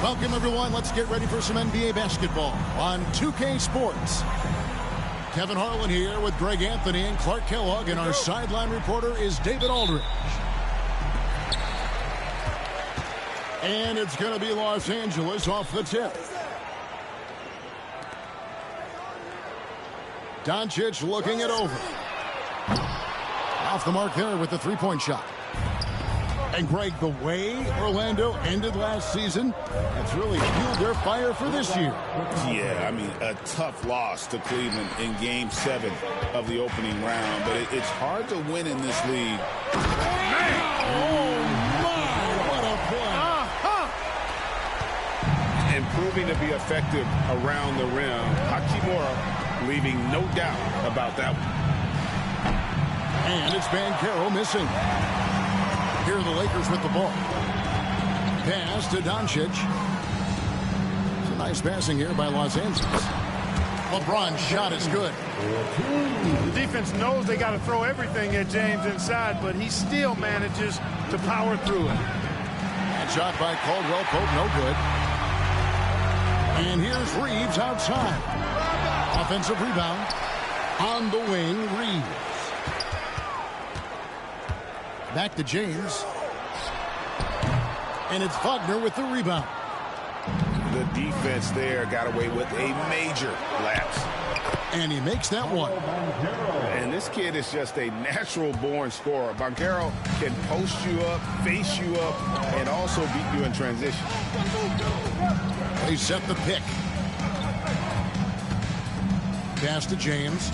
Welcome, everyone. Let's get ready for some NBA basketball on 2K Sports. Kevin Harlan here with Greg Anthony and Clark Kellogg, and our sideline reporter is David Aldridge. And it's going to be Los Angeles off the tip. Doncic looking it over. Off the mark there with the three-point shot. And Greg, the way Orlando ended last season, it's really fueled their fire for this year. Yeah, I mean, a tough loss to Cleveland in Game 7 of the opening round, but it's hard to win in this league. Man! Oh, my! What a play! And proving to be effective around the rim, Hachimura leaving no doubt about that one. And it's Banchero missing. Here are the Lakers with the ball. Pass to Doncic. It's a nice passing here by Los Angeles. LeBron's shot is good. The defense knows they got to throw everything at James inside, but he still manages to power through it. That shot by Caldwell Pope, no good. And here's Reeves outside. Offensive rebound. On the wing, Reeves. Back to James. And it's Wagner with the rebound. The defense there got away with a major lapse. And he makes that one. And this kid is just a natural-born scorer. Banchero can post you up, face you up, and also beat you in transition. They set the pick. Pass to James.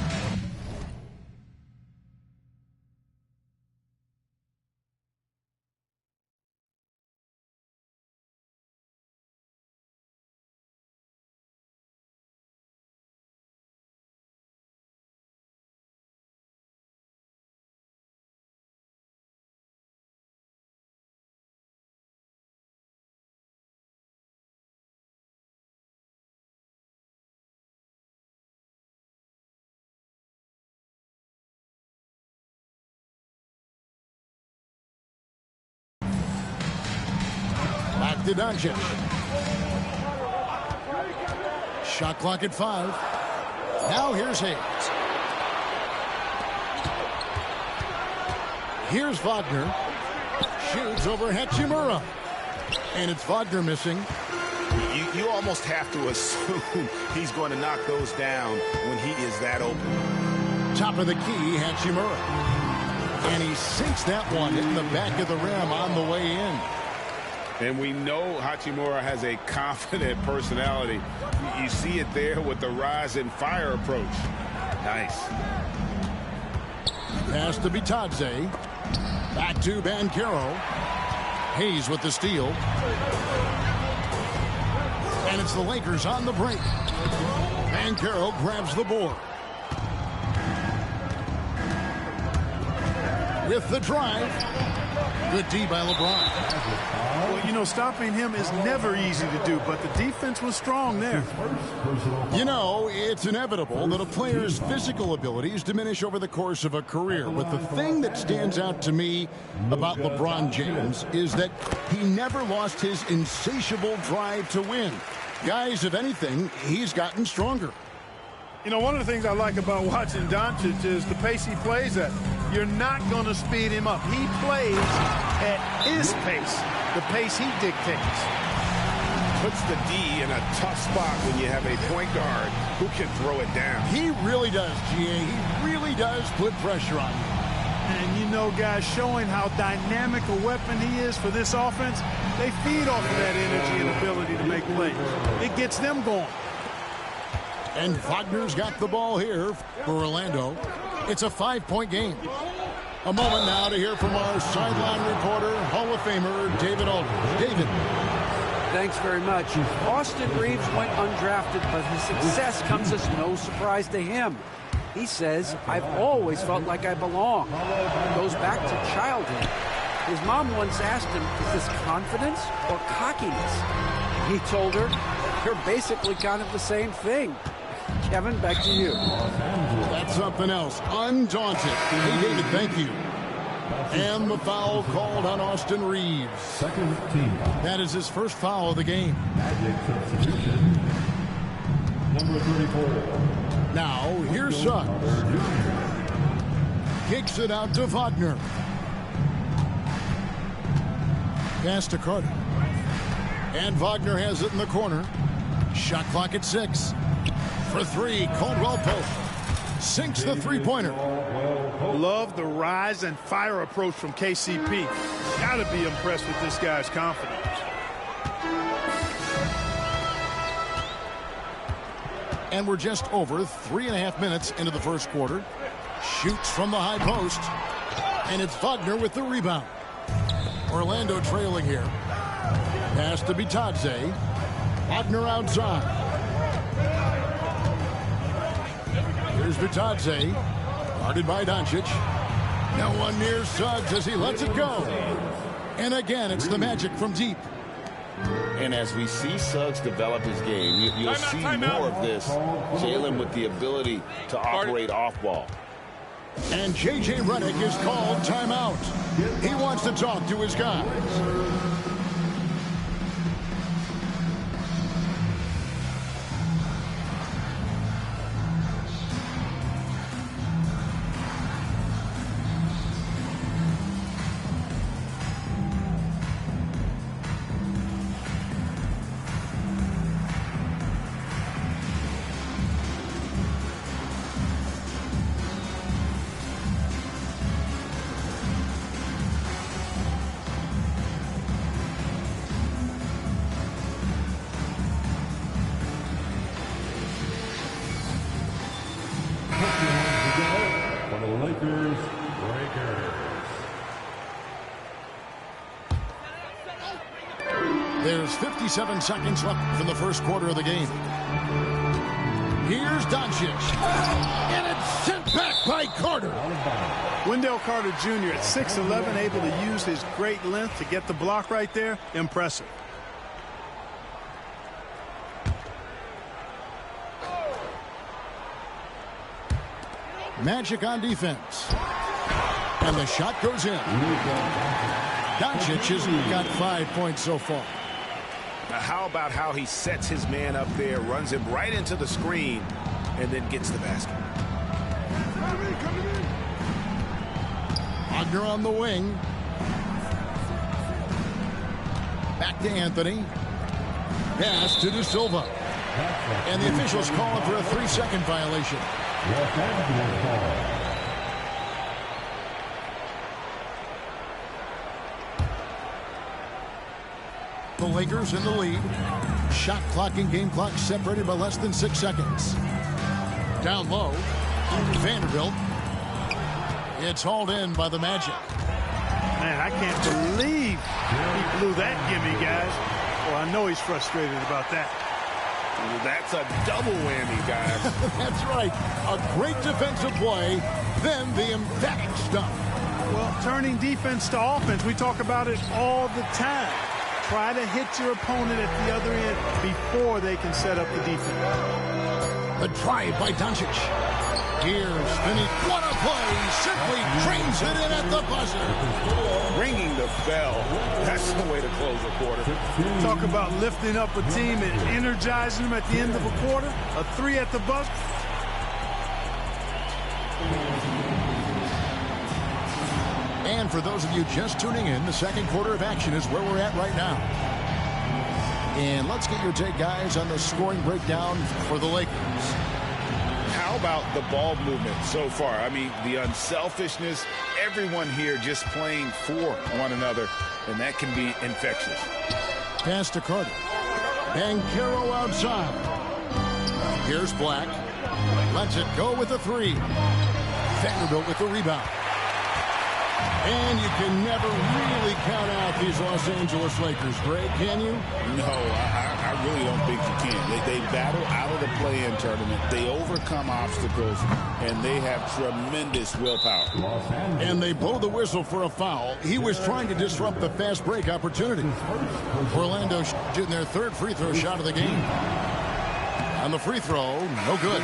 Back to Doncic. Shot clock at 5. Now here's Hayes. Here's Wagner. Shoots over Hachimura. And it's Wagner missing. You almost have to assume he's going to knock those down when he is that open. Top of the key, Hachimura. And he sinks that one, hitting the back of the rim on the way in. And we know Hachimura has a confident personality. You see it there with the rise and fire approach. Nice. Pass to Bitadze. Back to Banchero. Hayes with the steal. And it's the Lakers on the break. Banchero grabs the board. With the drive. Good D by LeBron. Well, you know, stopping him is never easy to do, but the defense was strong there. You know, it's inevitable that a player's physical abilities diminish over the course of a career. But the thing that stands out to me about LeBron James is that he never lost his insatiable drive to win. Guys, if anything, he's gotten stronger. You know, one of the things I like about watching Doncic is the pace he plays at. You're not going to speed him up. He plays at his pace, the pace he dictates. Puts the D in a tough spot when you have a point guard who can throw it down. He really does, GA. He really does put pressure on you. And you know, guys, showing how dynamic a weapon he is for this offense, they feed off of that energy and ability to make plays. It gets them going. And Wagner's got the ball here for Orlando. It's a 5-point game. A moment now to hear from our sideline reporter, Hall of Famer David Aldridge. David. Thanks very much. Austin Reeves went undrafted, but his success comes as no surprise to him. He says, "I've always felt like I belong." Goes back to childhood. His mom once asked him, "Is this confidence or cockiness?" He told her, "You're basically kind of the same thing." Kevin, back to you. That's something else. Undaunted. Hey, David, thank you. And the foul called on Austin Reeves. Second team. That is his first foul of the game. Magic substitution. Number 34. Now, here's Suggs. Kicks it out to Wagner. Pass to Carter. And Wagner has it in the corner. Shot clock at 6. For 3, Caldwell Pope. Sinks the three-pointer. Love the rise and fire approach from KCP. Gotta be impressed with this guy's confidence. And we're just over 3.5 minutes into the first quarter. Shoots from the high post. And it's Wagner with the rebound. Orlando trailing here. Pass to Bitadze. Wagner outside. Here's Bitadze. Guarded by Doncic. No one near Suggs as he lets it go. And again, it's the Magic from deep. And as we see Suggs develop his game, you'll see more of this. Jalen with the ability to operate off ball. And J.J. Redick is called timeout. He wants to talk to his guys. For the Lakers, Breakers. There's 57 seconds left in the first quarter of the game. Here's Doncic. And it's sent back by Carter. Wendell Carter Jr. at 6'11", able to use his great length to get the block right there. Impressive. Magic on defense. And the shot goes in. Doncic has got 5 points so far. Now how about how he sets his man up there, runs him right into the screen, and then gets the basket. Wagner on the wing. Back to Anthony. Pass to De Silva. And the officials calling for a 3-second violation. Los Angeles ball. The Lakers in the lead. Shot clock and game clock separated by less than 6 seconds. Down low. Vanderbilt. It's hauled in by the Magic. Man, I can't believe he blew that gimme, guys. Well, I know he's frustrated about that. That's a double whammy, guys. That's right. A great defensive play, then the emphatic stuff. Well, turning defense to offense, we talk about it all the time. Try to hit your opponent at the other end before they can set up the defense. The drive by Doncic. Here's Finney. What a play. Simply trains it in at the buzzer. Ringing the bell. That's the way to close a quarter. Talk about lifting up a team and energizing them at the end of a quarter. A 3 at the buzzer. And for those of you just tuning in, the second quarter of action is where we're at right now. And let's get your take, guys, on the scoring breakdown for the Lakers. How about the ball movement so far? I mean, the unselfishness, everyone here just playing for one another, and that can be infectious. Pass to Carter. Banchero outside. Here's Black. Lets it go with a 3. Vanderbilt with the rebound. And you can never really count out these Los Angeles Lakers, Greg, can you? No, I really don't think you can. They battle out of the play-in tournament. They overcome obstacles, and they have tremendous willpower. And they blow the whistle for a foul. He was trying to disrupt the fast break opportunity. Orlando shooting their third free throw shot of the game. On the free throw, no good.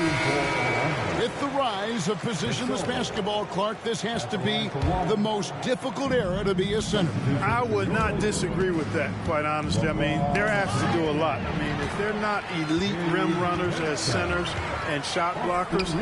With the rise of positionless basketball, Clark, this has to be the most difficult era to be a center. I would not disagree with that, quite honestly. I mean, they're asked to do a lot. I mean, if they're not elite rim runners as centers and shot blockers,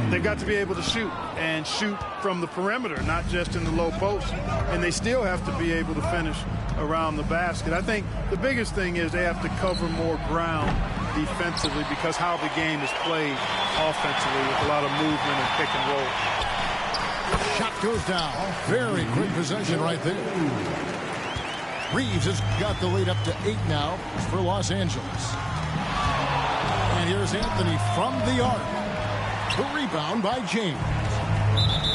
they've got to be able to shoot and shoot from the perimeter, not just in the low post. And they still have to be able to finish around the basket. I think the biggest thing is they have to cover more ground defensively because how the game is played offensively with a lot of movement and pick and roll. Shot goes down. Very quick possession right there. Reeves has got the lead up to 8 now for Los Angeles. And here's Anthony from the arc. The rebound by James.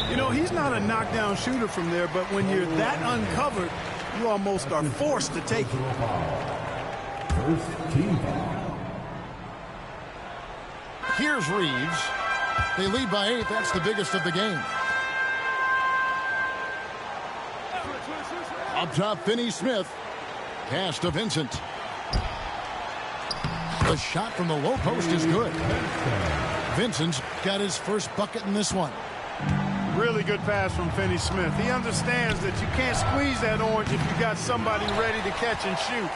You know, he's not a knockdown shooter from there, but when you're that uncovered, you almost are forced to take it. First team foul. Here's Reeves. They lead by 8. That's the biggest of the game. Up top, Finney-Smith. Pass to Vincent. The shot from the low post is good. Vincent's got his first bucket in this one. Really good pass from Finney-Smith. He understands that you can't squeeze that orange if you got somebody ready to catch and shoot.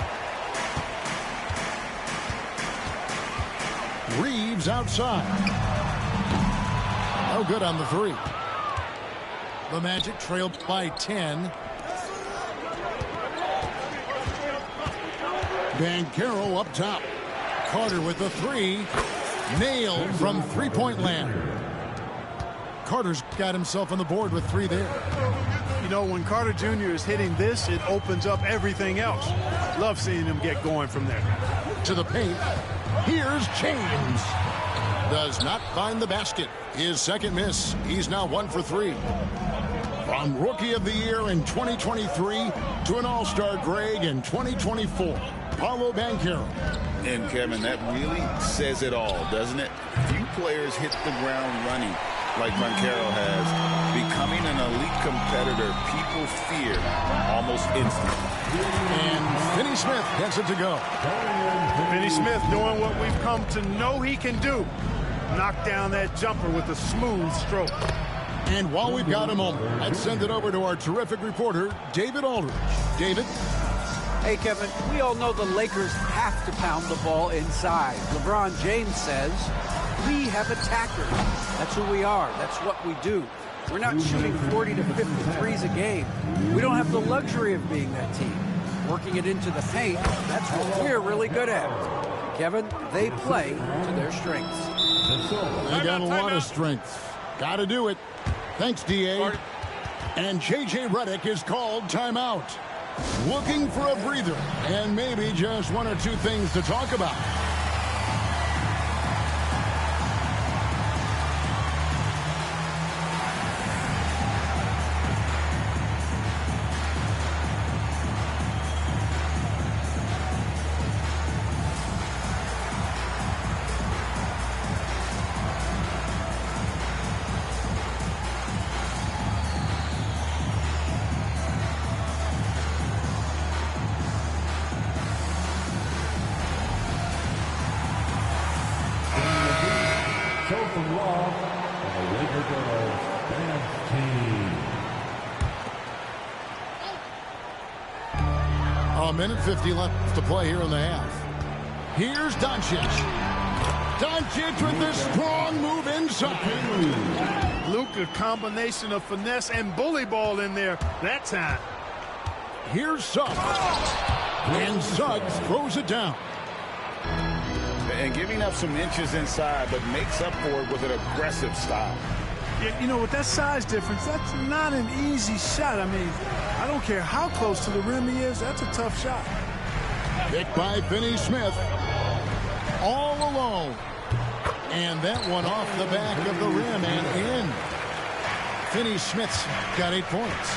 Reeves outside. No good on the 3. The Magic trailed by 10. Banchero up top. Carter with the 3. Nailed from three-point land. Carter's got himself on the board with 3 there. You know, when Carter Jr. is hitting this, it opens up everything else. Love seeing him get going from there. To the paint. Here's James. Does not find the basket. His second miss. He's now 1 for 3. From Rookie of the Year in 2023 to an All-Star Greg in 2024. Paulo Banchero. And, Kevin, that really says it all, doesn't it? Few players hit the ground running like Banchero has. Becoming an elite competitor, people fear almost instantly. And Finney-Smith gets it to go. Finney-Smith doing what we've come to know he can do. Knock down that jumper with a smooth stroke. And while we've got a moment, let's send it over to our terrific reporter, David Aldridge. David? Hey, Kevin, we all know the Lakers have to pound the ball inside. LeBron James says, we have attackers. That's who we are. That's what we do. We're not shooting 40 to 50 threes a game. We don't have the luxury of being that team. Working it into the paint, that's what we're really good at. Kevin, they play to their strengths. They got a lot of strength. Got to do it. Thanks, D.A. And J.J. Redick is called timeout. Looking for a breather and maybe just 1 or 2 things to talk about. From Love and the Laker girls dance team. A minute 50 left to play here in the half. Here's Doncic. Doncic with this strong move inside. Luka, combination of finesse and bully ball in there that time. Here's Suggs. And Suggs throws it down. And giving up some inches inside, but makes up for it with an aggressive style. Yeah, you know, with that size difference, that's not an easy shot. I mean, I don't care how close to the rim he is, that's a tough shot. Picked by Finney-Smith. All alone. And that one off the back of the rim and in. Finney-Smith's got 8 points.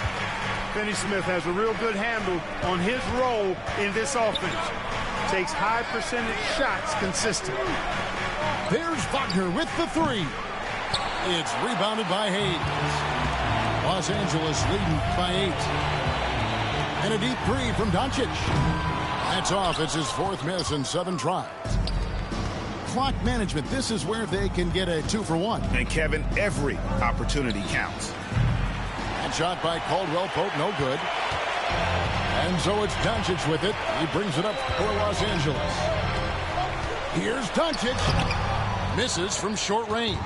Finney-Smith has a real good handle on his role in this offense. Takes high percentage shots consistent. There's Wagner with the 3. It's rebounded by Hayes. Los Angeles leading by 8. And a deep 3 from Doncic. That's off. It's his 4th miss in 7 tries. clock management. This is where they can get a 2-for-1. And, Kevin, every opportunity counts. And shot by Caldwell Pope, no good. And so it's Doncic with it. He brings it up for Los Angeles. Here's Doncic. Misses from short range.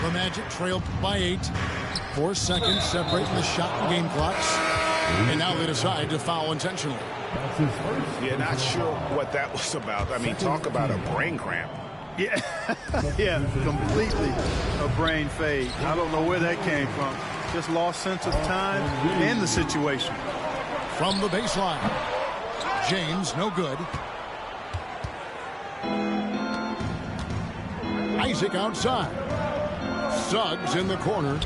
The Magic trailed by 8. 4 seconds separating the shot and game clocks. And now they decide to foul intentionally. Yeah, not sure what that was about. I mean, talk about a brain cramp. Yeah, yeah, completely a brain fade. I don't know where that came from. Just lost sense of time and the situation. From the baseline. James, no good. Isaac outside. Suggs in the corner.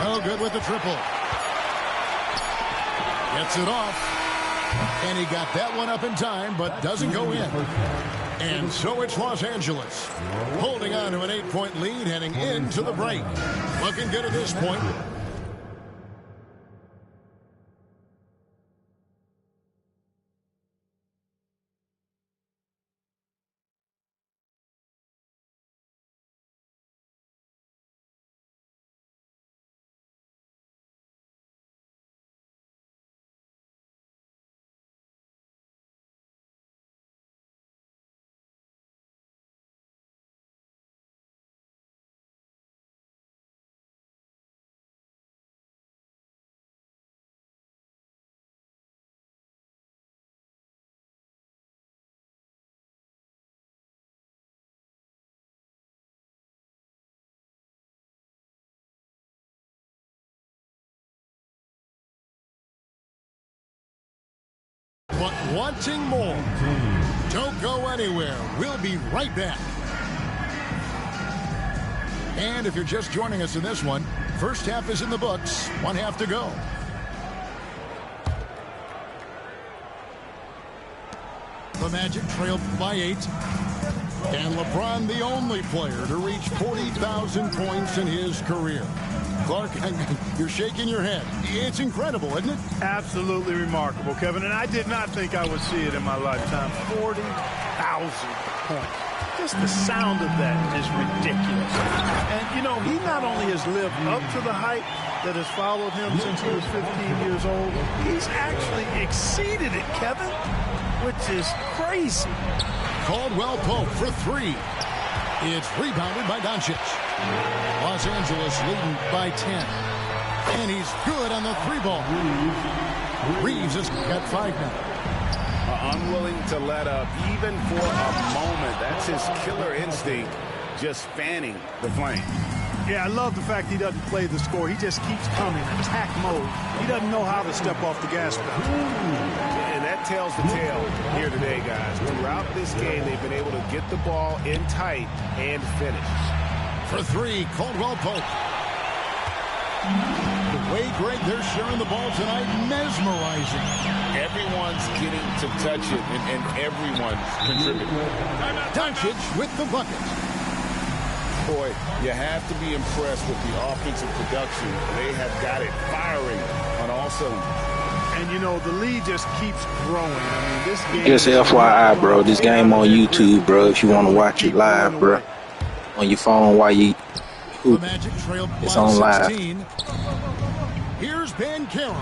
No good with the triple. Gets it off. And he got that one up in time, but doesn't go in. And so it's Los Angeles holding on to an 8-point lead heading into the break. Looking good at this point. But wanting more. Don't go anywhere. We'll be right back. And if you're just joining us in this one, first half is in the books. 1 half to go. The Magic trailed by 8. And LeBron, the only player to reach 40,000 points in his career. Clark, you're shaking your head. It's incredible, isn't it? Absolutely remarkable, Kevin. And I did not think I would see it in my lifetime. 40,000 points. Just the sound of that is ridiculous. And, you know, he not only has lived up to the hype that has followed him since he was 15 years old, he's actually exceeded it, Kevin, which is crazy. Caldwell Pope for 3. It's rebounded by Doncic. Los Angeles leading by 10. And he's good on the 3-ball. Reeves has got 5 now. Unwilling to let up even for a moment. That's his killer instinct, just fanning the flame. Yeah, I love the fact he doesn't play the score. He just keeps coming, attack mode. He doesn't know how to step off the gas pedal. And that tells the tale here today, guys. Throughout this game, they've been able to get the ball in tight and finish. For 3, Caldwell Pope. The way great they're sharing the ball tonight, mesmerizing. Everyone's getting to touch it, and everyone's contributing. Doncic with the bucket. Boy, you have to be impressed with the offensive production. They have got it firing on all cylinders. And, you know, the lead just keeps growing. I mean, this game... Just FYI, bro, this game on YouTube, bro, if you want to watch it live, bro. On your phone while you hoop. It's on live. Here's Ben Carroll.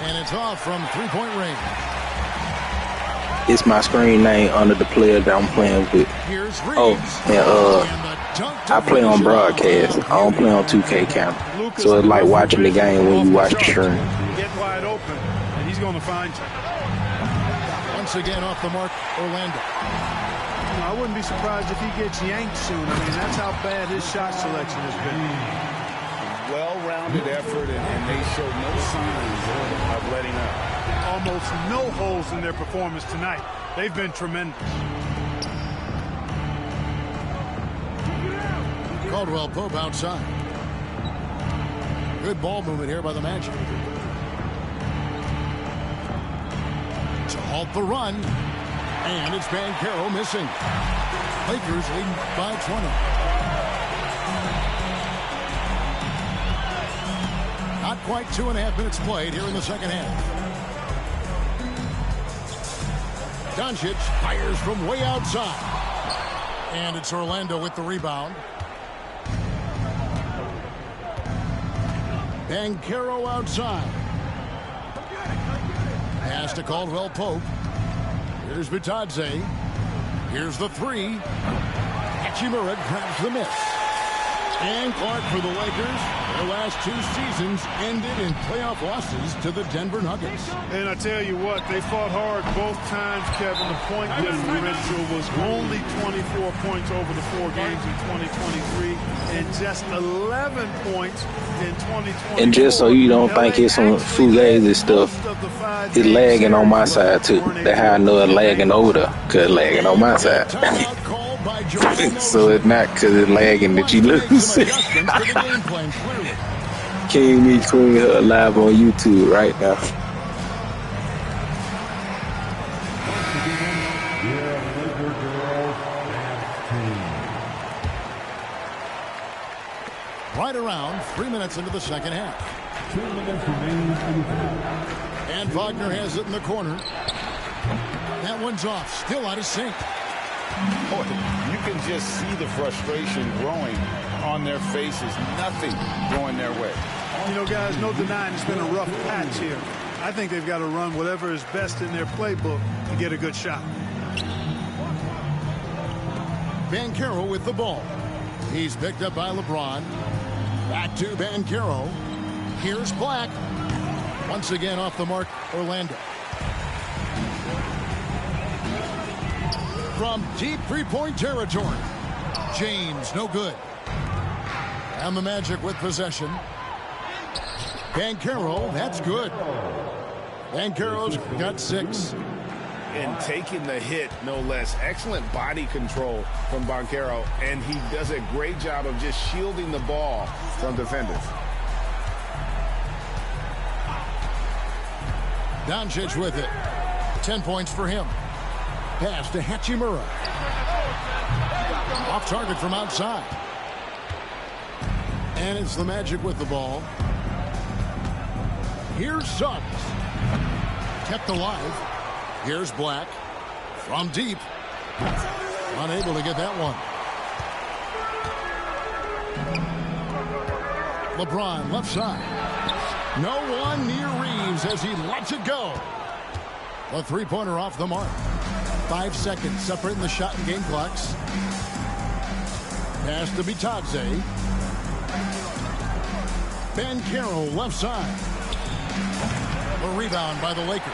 And it's off from 3-point range. It's my screen name under the player that I'm playing with. Oh, and I play on broadcast. I don't play on 2K camera. So it's like watching the game when you watch the stream. Get wide open, and he's going to find you. Once again off the mark, Orlando. You know, I wouldn't be surprised if he gets yanked soon. I mean, that's how bad his shot selection has been. Well-rounded effort, and they show no signs of letting up. Almost no holes in their performance tonight. They've been tremendous. Caldwell Pope outside. Good ball movement here by the Magic. To halt the run. And it's Van Carroll missing. Lakers leading by 20. Not quite 2.5 minutes played here in the second half. Doncic fires from way outside. And it's Orlando with the rebound. Banchero outside. Pass to Caldwell Pope. Here's Bitadze. Here's the three. Hachimura grabs the miss. And Clark for the Lakers. Their last 2 seasons ended in playoff losses to the Denver Nuggets. And I tell you what, they fought hard both times, Kevin. The point differential was only 24 points over the 4 games in 2023 and just 11 points in 2024. And just so you don't think it's some fugazi stuff, it's lagging on my side too. That's how I know it's lagging over there, because it's lagging on my side. So it's not because it's lagging that you lose. King meets Queen live on YouTube right now. Right around 3 minutes into the second half. 2 minutes remaining in the half. And Wagner has it in the corner. That one's off. Still out of sync. Boy, you can just see the frustration growing on their faces. Nothing going their way. You know, guys, no denying it's been a rough patch here. I think they've got to run whatever is best in their playbook to get a good shot. Banchero with the ball. He's picked up by LeBron. Back to Banchero. Here's Black. Once again off the mark, Orlando. From deep three-point territory. James, no good. And the Magic with possession. Banchero, that's good. Banchero's got 6. And taking the hit, no less. Excellent body control from Banchero, and he does a great job of just shielding the ball from defenders. Doncic with it. 10 points for him. Pass to Hachimura. Off target from outside. And it's the Magic with the ball. Here's Suggs. Kept alive. Here's Black. From deep. Unable to get that one. LeBron left side. No one near Reeves as he lets it go. A three-pointer off the mark. 5 seconds separating the shot and game clocks. Pass to Bitadze. Banchero left side. A rebound by the Lakers.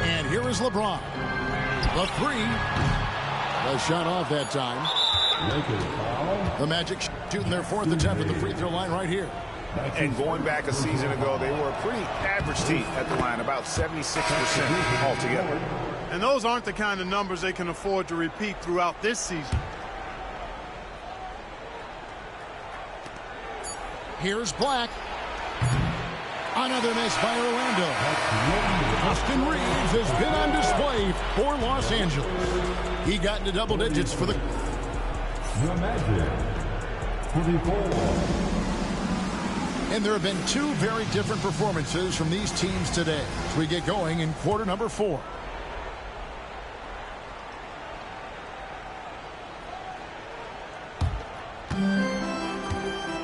And here is LeBron. The three. The shot off that time. The Magic shooting their 4th attempt at the free throw line right here. And going back a season ago, they were a pretty average team at the line, about 76% altogether. And those aren't the kind of numbers they can afford to repeat throughout this season. Here's Black. Another miss by Orlando. Austin Reeves has been on display for Los Angeles. He got into double digits for the Magic. 24. And there have been 2 very different performances from these teams today as we get going in quarter number 4.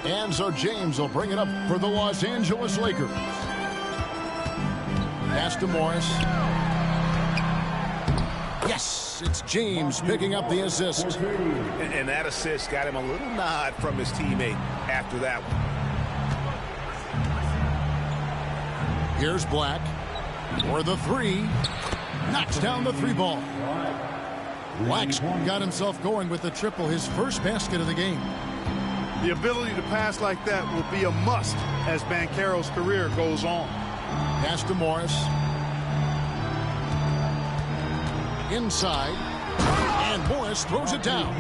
And so James will bring it up for the Los Angeles Lakers. Pass to Morris. Yes, it's James picking up the assist. And that assist got him a little nod from his teammate after that one. Here's Black for the 3. Knocks down the 3 ball. Black's got himself going with the triple, his first basket of the game. The ability to pass like that will be a must as Banchero's career goes on. Pass to Morris. Inside. And Morris throws it down.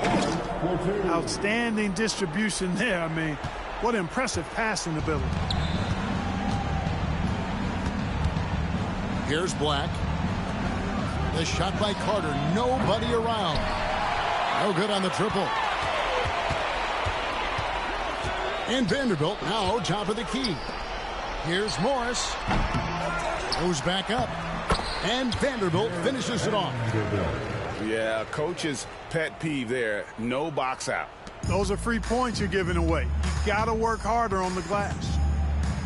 Outstanding distribution there. I mean, what impressive passing ability. Here's Black. The shot by Carter. Nobody around. No good on the triple. And Vanderbilt now top of the key. Here's Morris. Goes back up. And Vanderbilt finishes it off. Yeah, coach's pet peeve there. No box out. Those are free points you're giving away. You got to work harder on the glass.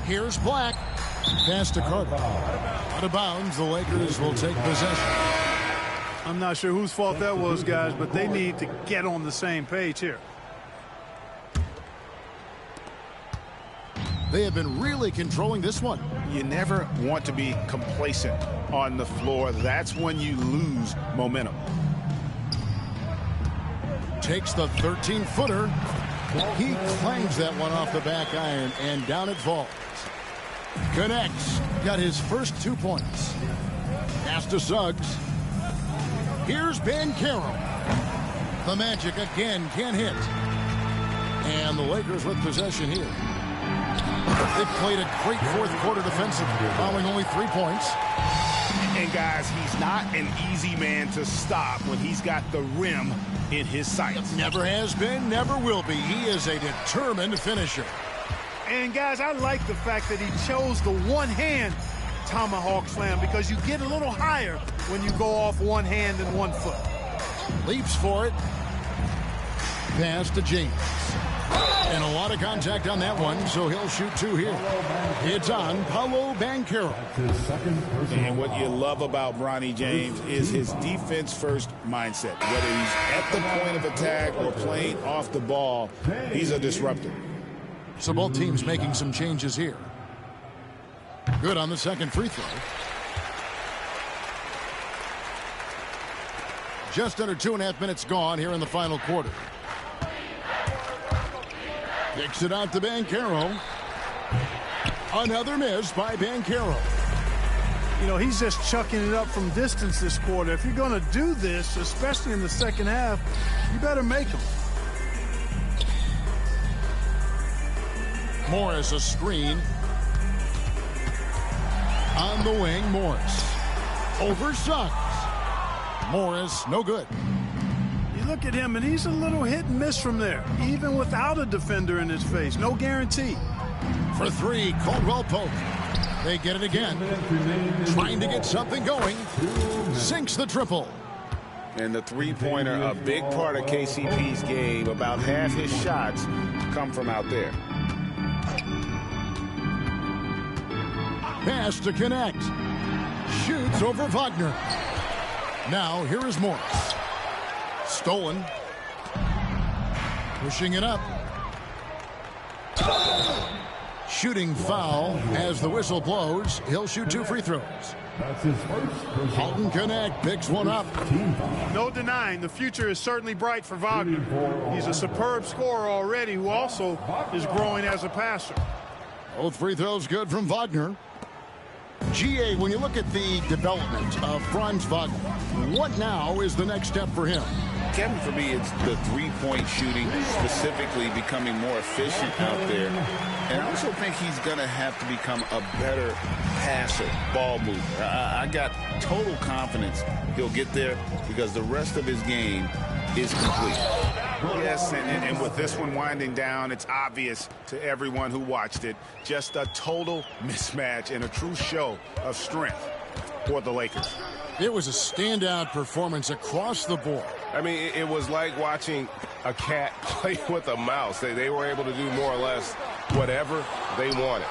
Here's Black. Pass to Carter. Out of bounds, the Lakers will take possession. I'm not sure whose fault that was, guys, but they need to get on the same page here. They have been really controlling this one. You never want to be complacent on the floor. That's when you lose momentum. Takes the 13-footer. He clangs that one off the back iron, and down it falls. Connects. Got his first 2 points. Pass to Suggs. Here's Banchero. The Magic again can't hit. And the Lakers with possession here. They've played a great fourth quarter defensively, allowing only 3 points. And guys, he's not an easy man to stop when he's got the rim in his sights. Never has been, never will be. He is a determined finisher. And guys, I like the fact that he chose the one-hand tomahawk slam because you get a little higher when you go off one hand and 1 foot. Leaps for it. Pass to James. And a lot of contact on that one, so he'll shoot 2 here. It's on Paolo Banchero. And what you love about Bronny James is his defense-first mindset. Whether he's at the point of attack or playing off the ball, he's a disruptor. So both teams making some changes here. Good on the second free throw. Just under 2.5 minutes gone here in the final quarter. Kicks it out to Banchero. Another miss by Banchero. You know, he's just chucking it up from distance this quarter. If you're going to do this, especially in the second half, you better make them. Morris a screen. On the wing, Morris. Over Suggs. Morris, no good. You look at him, and he's a little hit and miss from there, even without a defender in his face. No guarantee. For 3, Caldwell Pope. They get it again. Trying to get something going. Sinks the triple. And the three-pointer, a big part of KCP's game. About half his shots come from out there. Pass to connect. Shoots over Wagner. Now here is Morris. Stolen. Pushing it up. Shooting foul as the whistle blows. He'll shoot 2 free throws. Halton Connect picks one up. No denying the future is certainly bright for Wagner. He's a superb scorer already who also is growing as a passer. Both free throws good from Wagner. GA, when you look at the development of Franz Wagner, what now is the next step for him? Kevin, for me, it's the three-point shooting, specifically becoming more efficient out there. And I also think he's going to have to become a better passer, ball mover. I got total confidence he'll get there because the rest of his game is complete. Yes, and with this one winding down, it's obvious to everyone who watched it, just a total mismatch and a true show of strength for the Lakers. It was a standout performance across the board. I mean, it was like watching a cat play with a mouse. They were able to do more or less whatever they wanted.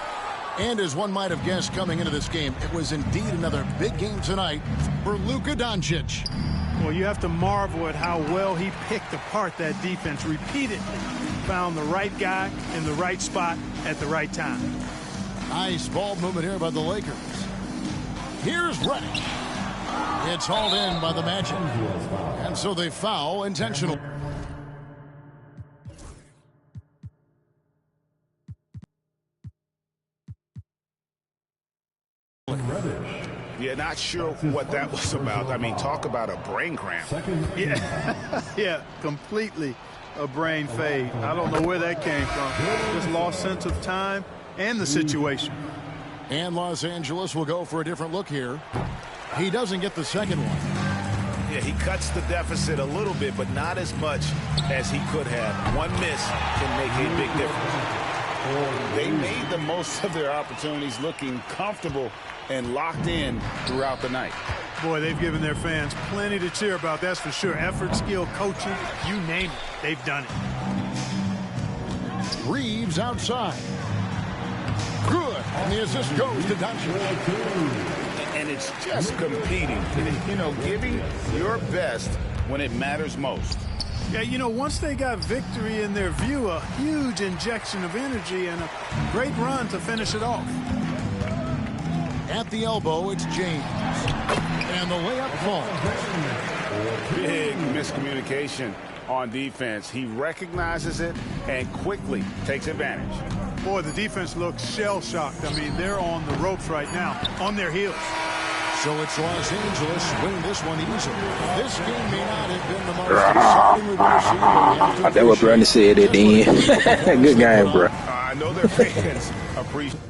And as one might have guessed coming into this game, it was indeed another big game tonight for Luka Doncic. Well, you have to marvel at how well he picked apart that defense repeatedly. Found the right guy in the right spot at the right time. Nice ball movement here by the Lakers. Here's Reddish. It's hauled in by the Magic. And so they foul intentional. Yeah, not sure what that was about. I mean, talk about a brain cramp. Yeah, yeah, completely a brain fade. I don't know where that came from. Just lost sense of time and the situation. And Los Angeles will go for a different look here. He doesn't get the second one. Yeah, he cuts the deficit a little bit, but not as much as he could have. One miss can make a big difference. They made the most of their opportunities, looking comfortable and locked in throughout the night. Boy, they've given their fans plenty to cheer about, that's for sure. Effort, skill, coaching, you name it, they've done it. Reeves outside. Good. And the assist goes to Doncic. And it's just competing, you know, giving your best when it matters most. Yeah, you know, once they got victory in their view, a huge injection of energy and a great run to finish it off. At the elbow, it's James. And the layup falls. Big miscommunication on defense. He recognizes it and quickly takes advantage. Boy, the defense looks shell-shocked. I mean, they're on the ropes right now, on their heels. So it's Los Angeles winning this one easily. This game may not have been the most exciting we've ever seen. That's what Brandon said at the end. Good game, bro. I know their fans appreciate.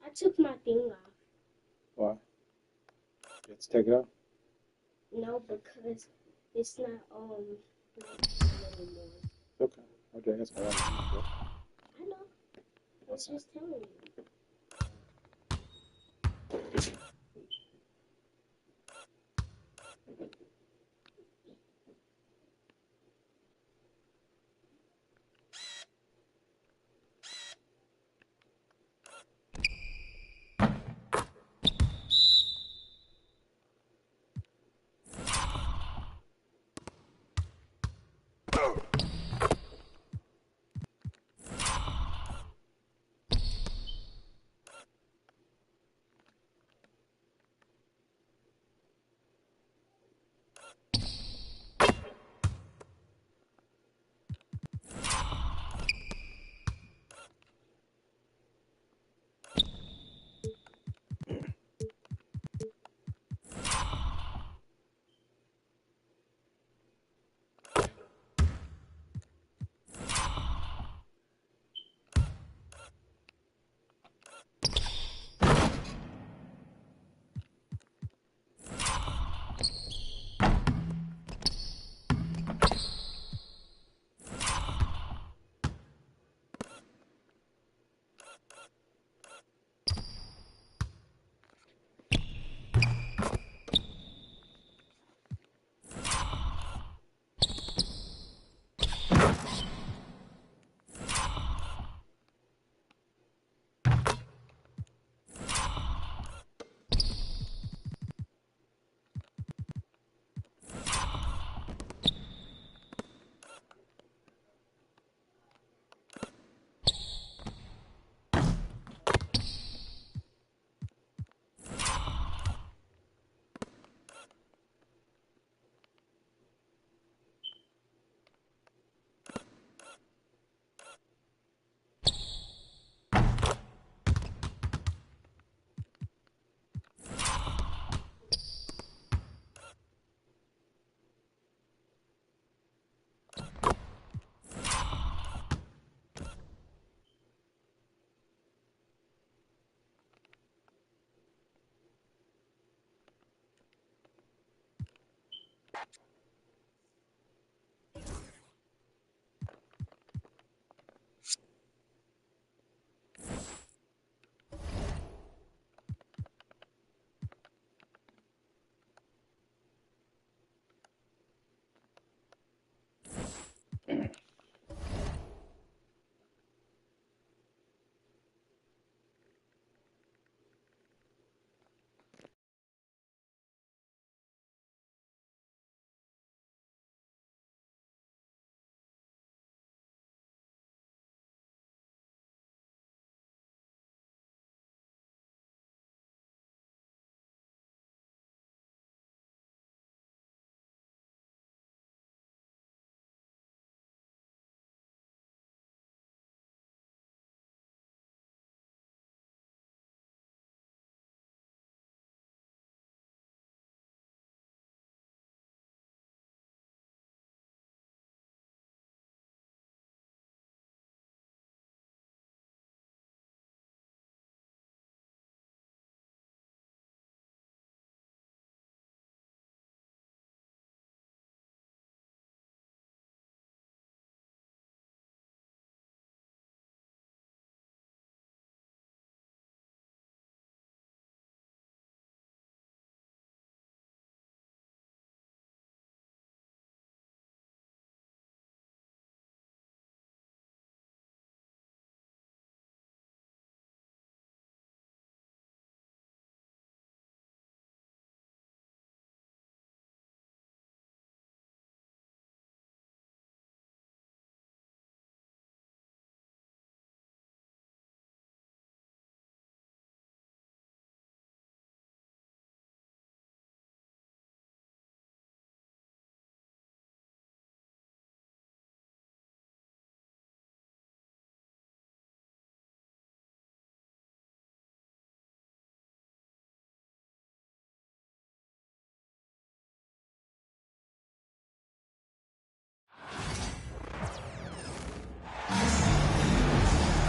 I took my thing off. Why? Let's take it off. No, because it's not anymore. Okay. Okay, that's all right. I know. I was just telling you.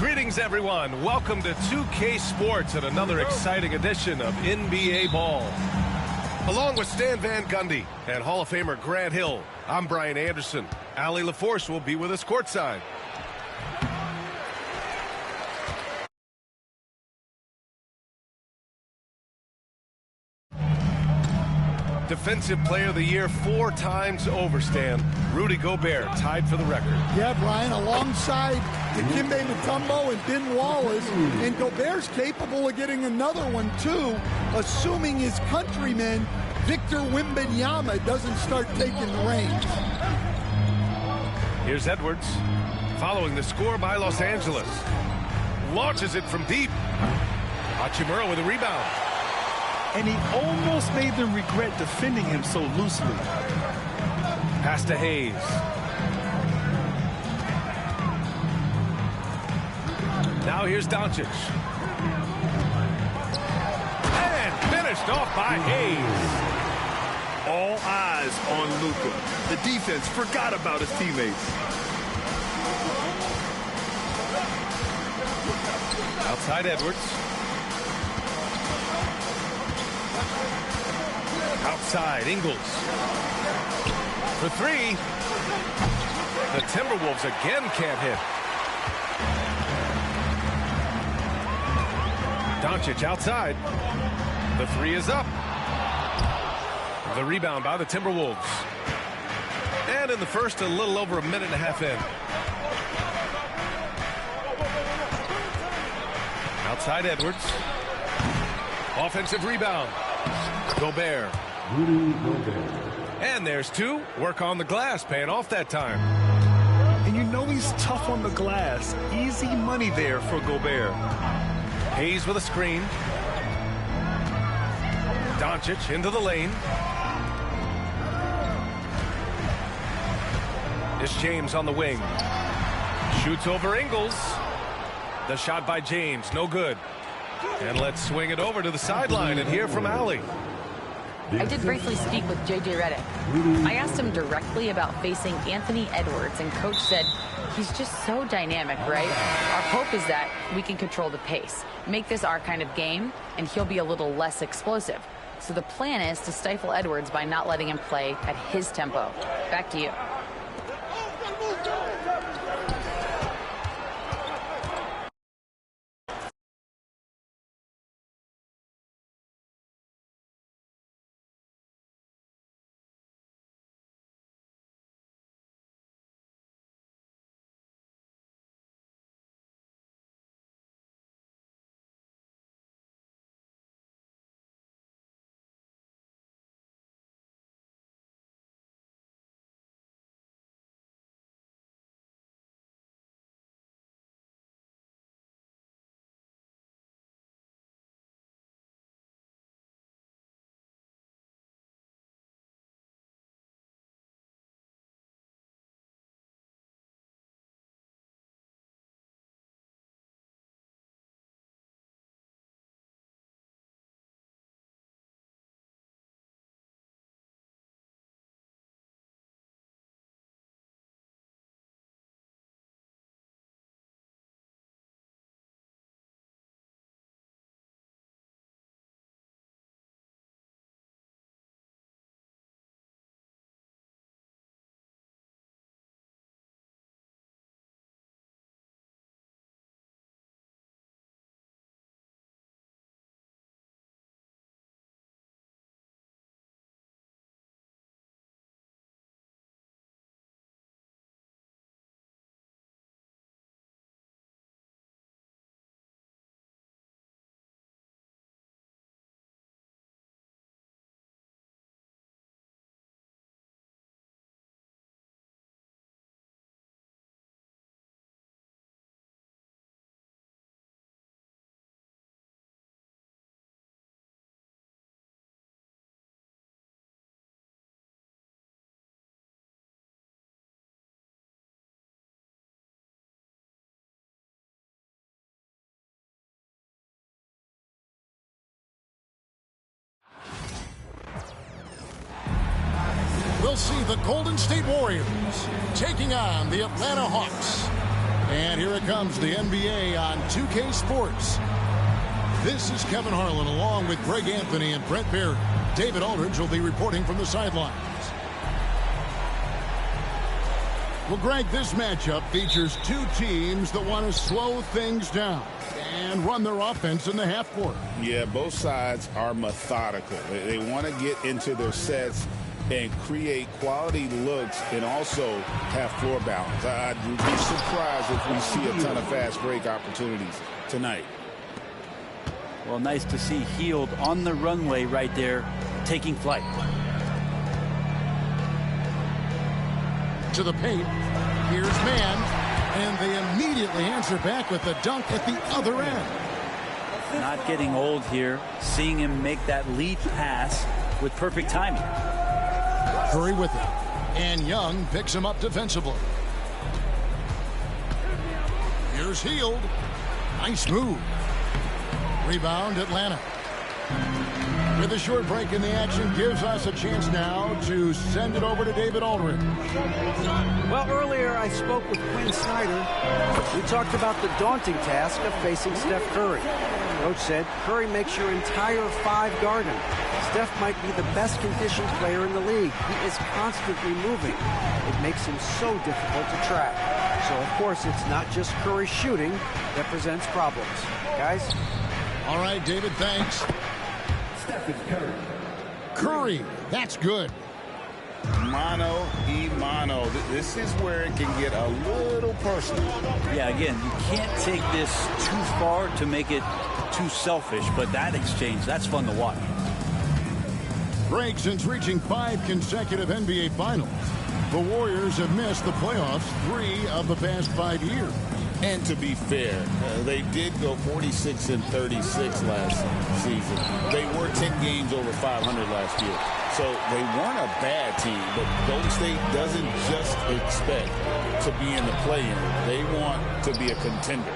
Greetings, everyone. Welcome to 2K Sports and another exciting edition of NBA Ball. Along with Stan Van Gundy and Hall of Famer Grant Hill, I'm Brian Anderson. Allie LaForce will be with us courtside. Defensive Player of the Year 4 times over, Stan. Rudy Gobert tied for the record. Yeah, Brian, alongside Dikembe Mutombo and Ben Wallace, and Gobert's capable of getting another one, too, assuming his countryman, Victor Wembanyama, doesn't start taking the reins. Here's Edwards, following the score by Los Angeles. Launches it from deep. Hachimura with a rebound. And he almost made them regret defending him so loosely. Pass to Hayes. Now here's Doncic. And finished off by Hayes. All eyes on Luka. The defense forgot about his teammates. Outside Edwards. Outside, Ingles. For three. The Timberwolves again can't hit. Doncic outside. The three is up. The rebound by the Timberwolves. And in the first, a little over a minute and a half in. Outside Edwards. Offensive rebound. Gobert. And there's two. Work on the glass, paying off that time. And you know he's tough on the glass. Easy money there for Gobert. Hayes with a screen. Doncic into the lane. It's James on the wing. Shoots over Ingles. The shot by James, no good. And let's swing it over to the sideline and hear from Allie. I did briefly speak with J.J. Redick. I asked him directly about facing Anthony Edwards, and Coach said he's just so dynamic, right? Our hope is that we can control the pace, make this our kind of game, and he'll be a little less explosive. So the plan is to stifle Edwards by not letting him play at his tempo. Back to you. We'll see the Golden State Warriors taking on the Atlanta Hawks. And here it comes, the NBA on 2K Sports. This is Kevin Harlan along with Greg Anthony and Brent Barry. David Aldridge will be reporting from the sidelines. Well, Greg, this matchup features two teams that want to slow things down and run their offense in the half court. Yeah, both sides are methodical. They want to get into their sets and create quality looks and also have floor balance. I'd be surprised if we see a ton of fast break opportunities tonight. Well, nice to see Hield on the runway right there, taking flight. To the paint. Here's man. And they immediately answer back with the dunk at the other end. Not getting old here. Seeing him make that lead pass with perfect timing. Curry with it. And Young picks him up defensively. Here's Hield. Nice move. Rebound, Atlanta. With a short break in the action, gives us a chance now to send it over to David Aldridge. Well, earlier I spoke with Quinn Snyder. We talked about the daunting task of facing Steph Curry. Coach said Curry makes your entire five guard him. Steph might be the best conditioned player in the league. He is constantly moving. It makes him so difficult to track. So, of course, it's not just Curry shooting that presents problems. Guys? All right, David, thanks. Curry, that's good. Mano y mano. This is where it can get a little personal. Yeah, again, you can't take this too far to make it too selfish, but that exchange, that's fun to watch. Greg, since reaching 5 consecutive NBA Finals, the Warriors have missed the playoffs 3 of the past 5 years. And to be fair, they did go 46-36 last season. They were 10 games over 500 last year. So they weren't a bad team, but Golden State doesn't just expect to be in the play-in. They want to be a contender.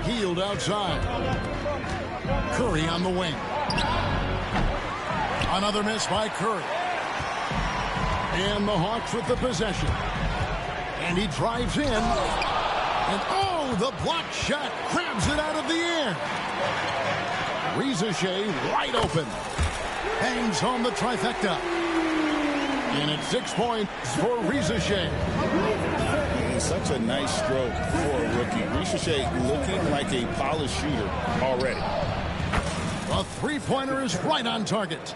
Hield outside. Curry on the wing. Another miss by Curry. And the Hawks with the possession. And he drives in. And oh, Oh, the block shot grabs it out of the air. Reza Shea wide open. Bangs home the trifecta. And it's 6 points for Reza Shea. Such a nice stroke for a rookie. Reza Shea looking like a polished shooter already. A three-pointer is right on target.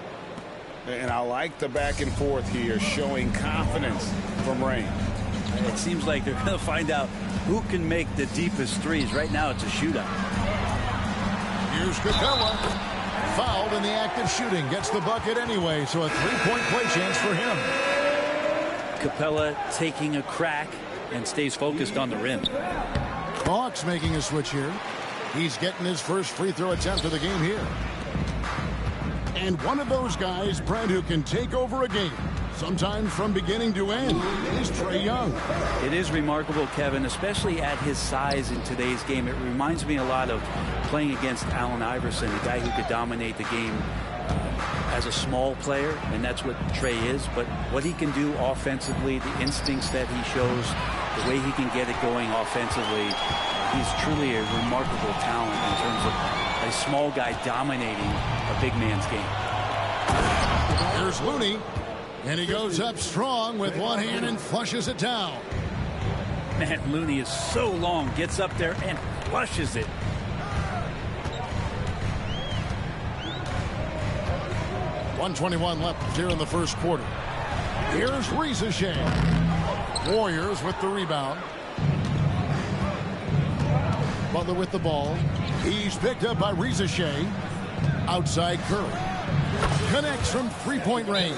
And I like the back and forth here, showing confidence from Rain. It seems like they're going to find out who can make the deepest threes. Right now, it's a shootout. Here's Capella. Fouled in the act of shooting. Gets the bucket anyway, so a three-point play chance for him. Capella taking a crack and stays focused on the rim. Hawks making a switch here. He's getting his first free throw attempt of the game here. And one of those guys, Brent, who can take over a game, sometimes from beginning to end, is Trae Young. It is remarkable, Kevin, especially at his size in today's game. It reminds me a lot of playing against Allen Iverson, a guy who could dominate the game as a small player, and that's what Trae is. But what he can do offensively, the instincts that he shows, the way he can get it going offensively, he's truly a remarkable talent in terms of a small guy dominating a big man's game. There's Looney, and he goes up strong with one hand and flushes it down. Man, Looney is so long, gets up there and flushes it. .121 left here in the first quarter. Here's Reza Shea. Warriors with the rebound. Butler with the ball. He's picked up by Reza Shea. Outside Curry. Connects from three-point range.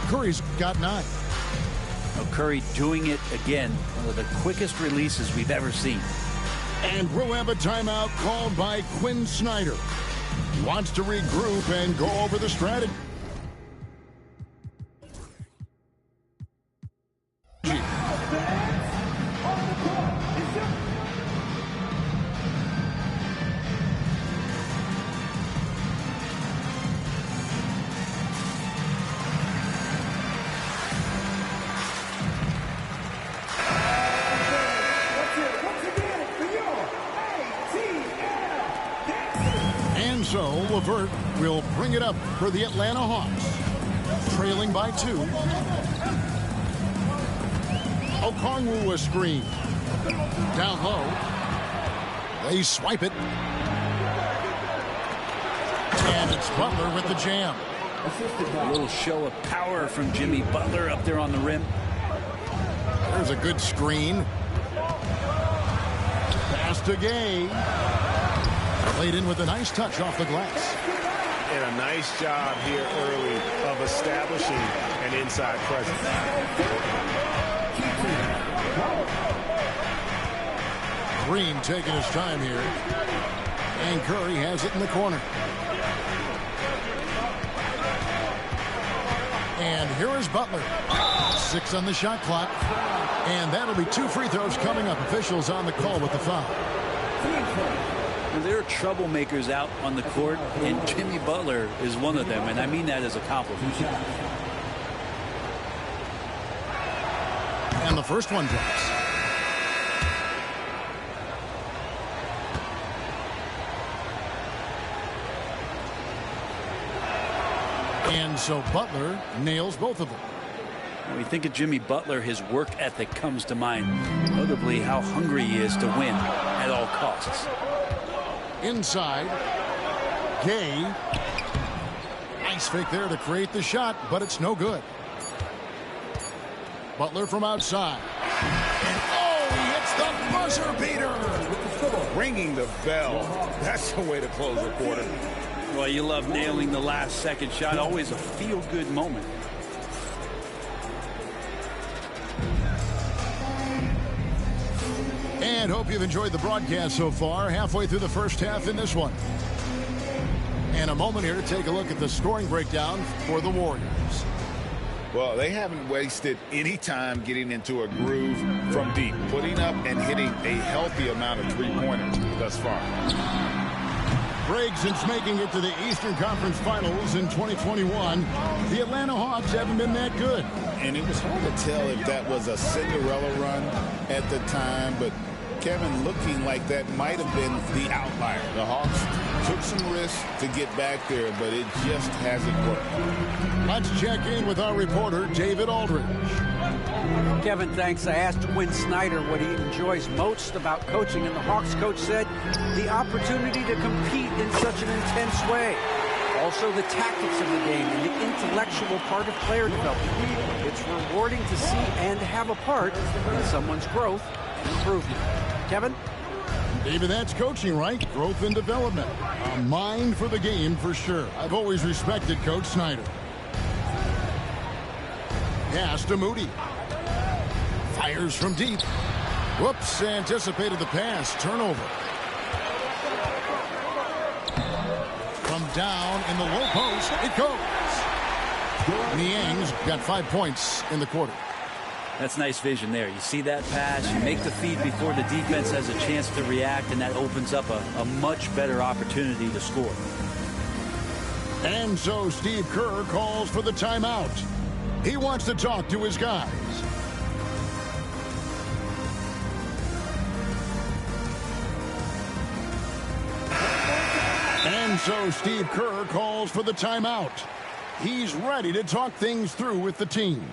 Curry's got 9. Now Curry doing it again. One of the quickest releases we've ever seen. And we'll have a timeout called by Quinn Snyder. He wants to regroup and go over the strategy. So LeVert will bring it up for the Atlanta Hawks, trailing by 2. Okongwu a screen. Down low. They swipe it. And it's Butler with the jam. A little show of power from Jimmy Butler up there on the rim. There's a good screen. Pass to Gay. Played in with a nice touch off the glass. And a nice job here early of establishing an inside presence. Green taking his time here. And Curry has it in the corner. And here is Butler. 6 on the shot clock. And that'll be 2 free throws coming up. Officials on the call with the foul. There are troublemakers out on the court, and Jimmy Butler is one of them, and I mean that as a compliment. And the first one drops. And so Butler nails both of them. When we think of Jimmy Butler, his work ethic comes to mind, notably how hungry he is to win at all costs. Inside, Gay. Nice fake there to create the shot, but it's no good. Butler from outside. And oh, he hits the buzzer beater. Ringing the bell. That's the way to close a quarter. Well, you love nailing the last second shot. Always a feel-good moment. And hope you've enjoyed the broadcast so far. Halfway through the first half in this one. And a moment here to take a look at the scoring breakdown for the Warriors. Well, they haven't wasted any time getting into a groove from deep, putting up and hitting a healthy amount of three-pointers thus far. Greg, since making it to the Eastern Conference Finals in 2021, the Atlanta Hawks haven't been that good. And it was hard to tell if that was a Cinderella run at the time, but Kevin, looking like that might have been the outlier. The Hawks took some risks to get back there, but it just hasn't worked. Let's check in with our reporter, David Aldridge. Kevin, thanks. I asked Quinn Snyder what he enjoys most about coaching, and the Hawks coach said the opportunity to compete in such an intense way. Also, the tactics of the game and the intellectual part of player development. It's rewarding to see and have a part in someone's growth and improvement. Kevin? David, that's coaching, right? Growth and development. A mind for the game, for sure. I've always respected Coach Snyder. Pass to Moody. Fires from deep. Whoops, anticipated the pass. Turnover. From down in the low post, it goes. Niang's got 5 points in the quarter. That's nice vision there. You see that pass, you make the feed before the defense has a chance to react, and that opens up a much better opportunity to score. And so Steve Kerr calls for the timeout. He wants to talk to his guys. And so Steve Kerr calls for the timeout. He's ready to talk things through with the team.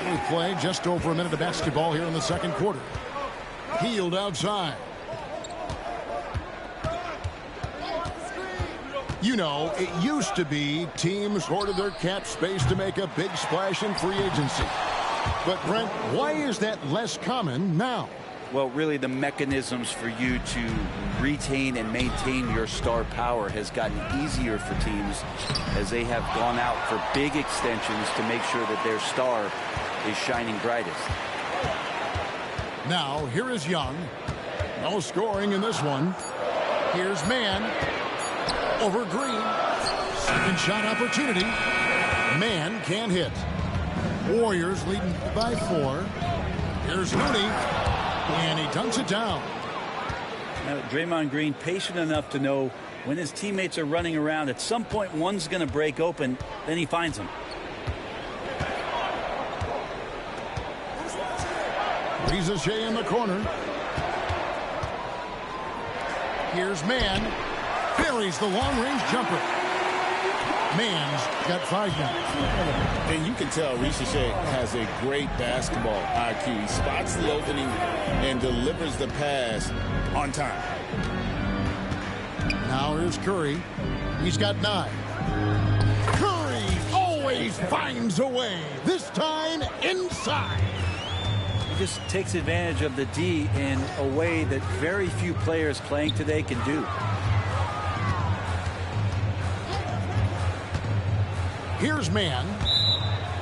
We play just over a minute of basketball here in the second quarter. Healed outside. You know, it used to be teams hoarded their cap space to make a big splash in free agency. But, Brent, why is that less common now? Well, really, the mechanisms for you to retain and maintain your star power has gotten easier for teams as they have gone out for big extensions to make sure that their star is shining brightest. Now, here is Young. No scoring in this one. Here's Mann. Over Green. Second shot opportunity. Mann can't hit. Warriors leading by 4. Here's Looney. And he dunks it down. Now, Draymond Green patient enough to know when his teammates are running around, at some point one's going to break open, then he finds them. Reza Shea in the corner. Here's Mann. Buries the long-range jumper. Mann's got 5 now. And you can tell Reza Shea has a great basketball IQ. He spots the opening and delivers the pass on time. Now here's Curry. He's got 9. Curry always finds a way. This time inside. He just takes advantage of the D in a way that very few players playing today can do. Here's Mann.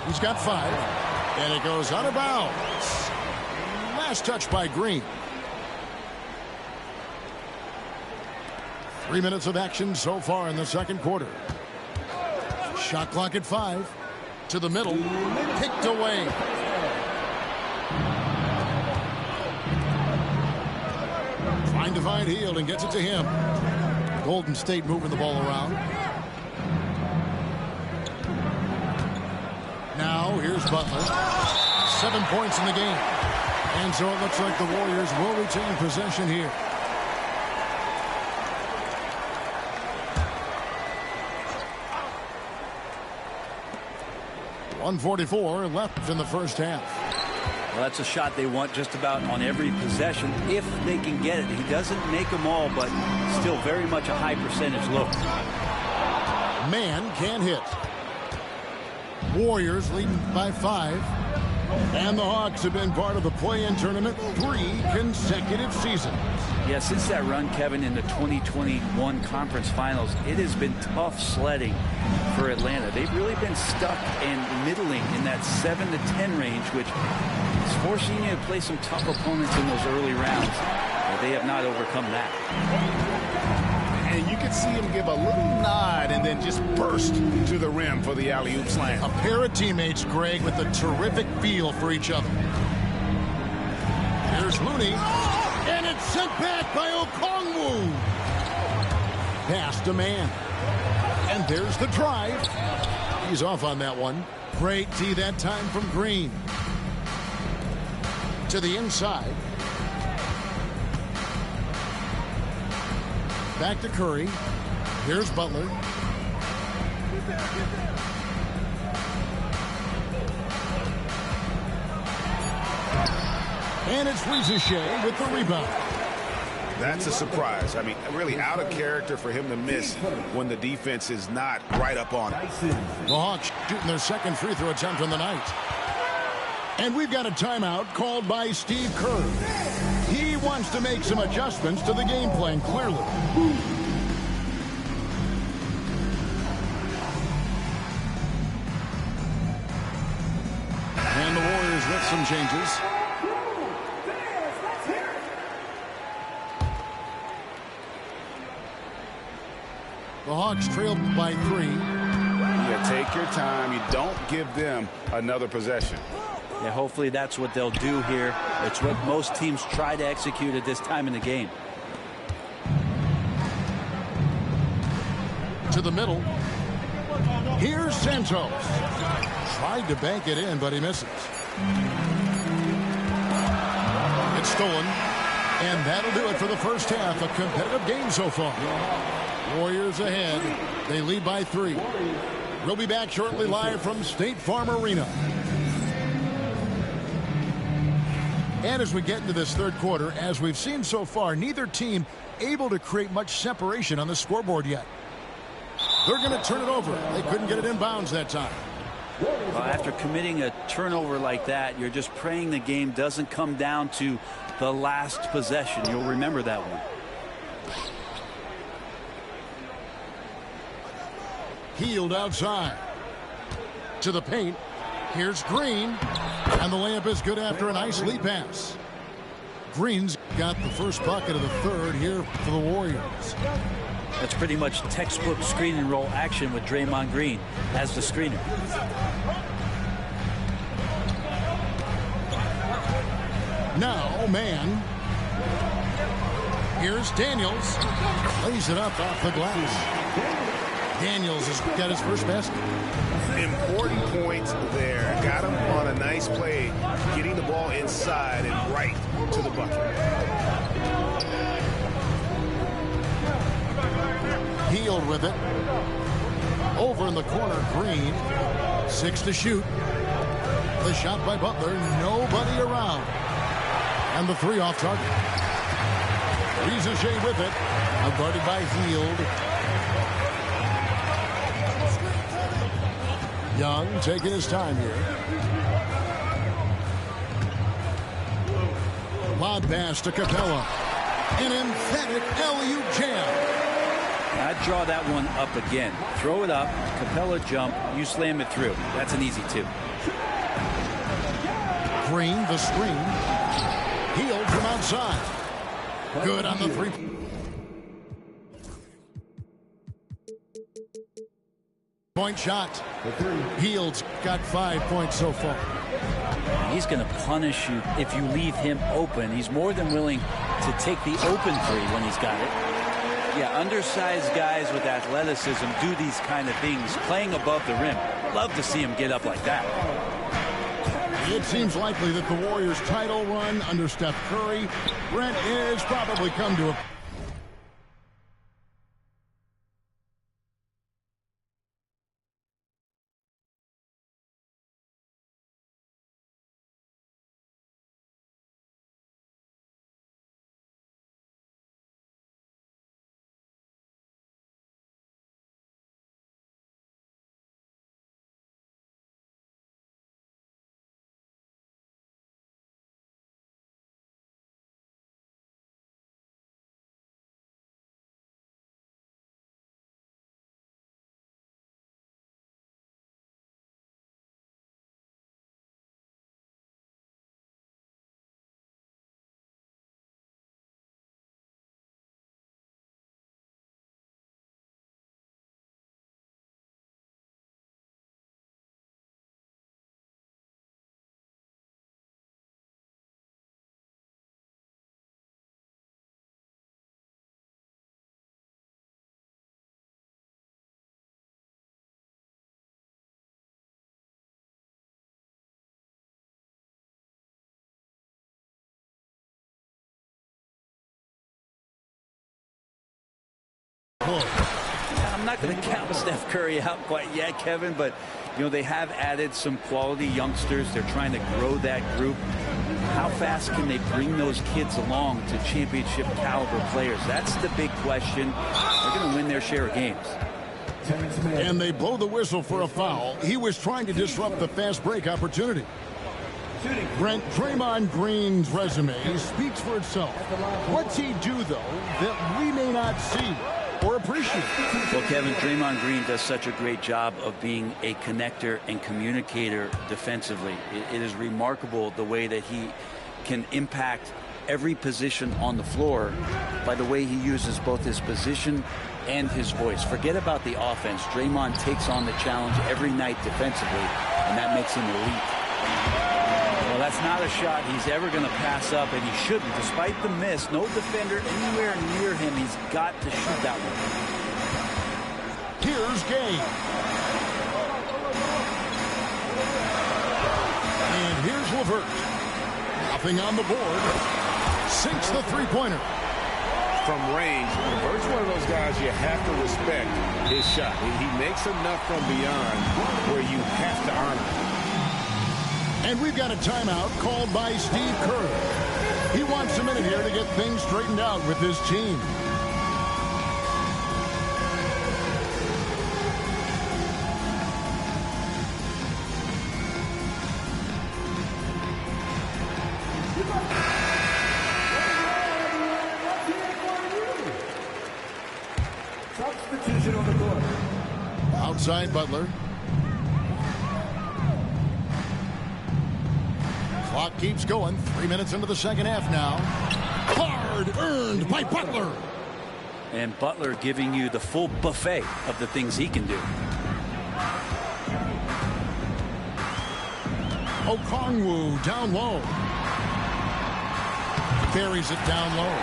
He's got 5. And it goes out of bounds. Last touch by Green. 3 minutes of action so far in the second quarter. Shot clock at 5. To the middle. Picked away. Trying to find Hield and gets it to him. Golden State moving the ball around. Now, here's Butler. 7 points in the game. And so it looks like the Warriors will retain possession here. .144 left in the first half. Well, that's a shot they want just about on every possession if they can get it. He doesn't make them all, but still very much a high percentage look. Mann can't hit. Warriors leading by 5. And the Hawks have been part of the play-in tournament 3 consecutive seasons. Yeah, since that run, Kevin, in the 2021 conference finals, it has been tough sledding for Atlanta. They've really been stuck and middling in that 7 to 10 range, which is forcing you to play some tough opponents in those early rounds. But they have not overcome that. And you can see him give a little nod and then just burst to the rim for the alley-oop slam. A pair of teammates, Greg, with a terrific feel for each other. Here's Looney. And it's sent back by Okongwu. Pass to man. And there's the drive. He's off on that one. Great D that time from Green. To the inside. Back to Curry. Here's Butler. And it's Ricochet with the rebound. That's a surprise. I mean, really out of character for him to miss when the defense is not right up on it. The Hawks shooting their second free throw attempt on the night. And we've got a timeout called by Steve Kerr. He wants to make some adjustments to the game plan, clearly. And the Warriors with some changes. The Hawks trailed by 3. Yeah, take your time. You don't give them another possession. Yeah, hopefully that's what they'll do here. It's what most teams try to execute at this time in the game. To the middle. Here's Santos. Tried to bank it in, but he misses. It's stolen. And that'll do it for the first half. A competitive game so far. Warriors ahead. They lead by 3. We'll be back shortly live from State Farm Arena. And as we get into this third quarter, as we've seen so far, neither team able to create much separation on the scoreboard yet. They're going to turn it over. They couldn't get it in bounds that time. Well, after committing a turnover like that, you're just praying the game doesn't come down to the last possession. You'll remember that one. Healed outside. To the paint. Here's Green. And the layup is good after a nice lead pass. Green's got the first bucket of the third here for the Warriors. That's pretty much textbook screen and roll action with Draymond Green as the screener. Now, man. Here's Daniels. Lays it up off the glass. Daniels has got his first basket. Important points there. Got him on a nice play, getting the ball inside and right to the bucket. Healed with it. Over in the corner, Green. 6 to shoot. The shot by Butler. Nobody around. And the 3 off target. Ricochet with it. Now guarded by Healed. Young taking his time here. Lob pass to Capella. An emphatic LU jam. I'd draw that one up again. Throw it up, Capella jump, you slam it through. That's an easy 2. Green, the screen. Healed from outside. Good on the 3. Point shot. Heald's got 5 points so far. He's going to punish you if you leave him open. He's more than willing to take the open 3 when he's got it. Yeah, undersized guys with athleticism do these kind of things, playing above the rim. Love to see him get up like that. It seems likely that the Warriors' title run under Steph Curry, Brent, is probably come to a close. I'm not going to count Steph Curry out quite yet, Kevin, but you know they have added some quality youngsters. They're trying to grow that group. How fast can they bring those kids along to championship caliber players? That's the big question. They're going to win their share of games. And they blow the whistle for a foul. He was trying to disrupt the fast break opportunity. Brent, Draymond Green's resume speaks for itself. What's he do, though, that we may not see or appreciate? Well, Kevin, Draymond Green does such a great job of being a connector and communicator defensively. It is remarkable the way that he can impact every position on the floor by the way he uses both his position and his voice. Forget about the offense. Draymond takes on the challenge every night defensively, and that makes him elite. Well, that's not a shot he's ever going to pass up, and he shouldn't. Despite the miss, no defender anywhere near him. He's got to shoot that one. Here's Gay. And here's LeVert. Nothing on the board. Sinks the three-pointer. From range, LeVert's one of those guys you have to respect his shot. He makes enough from beyond where you have to honor him. And we've got a timeout called by Steve Kerr. He wants a minute here to get things straightened out with his team. Substitution on the court. Outside Butler. Clock keeps going. 3 minutes into the second half now. Hard earned by Butler. And Butler giving you the full buffet of the things he can do. Okongwu down low. Buries it down low.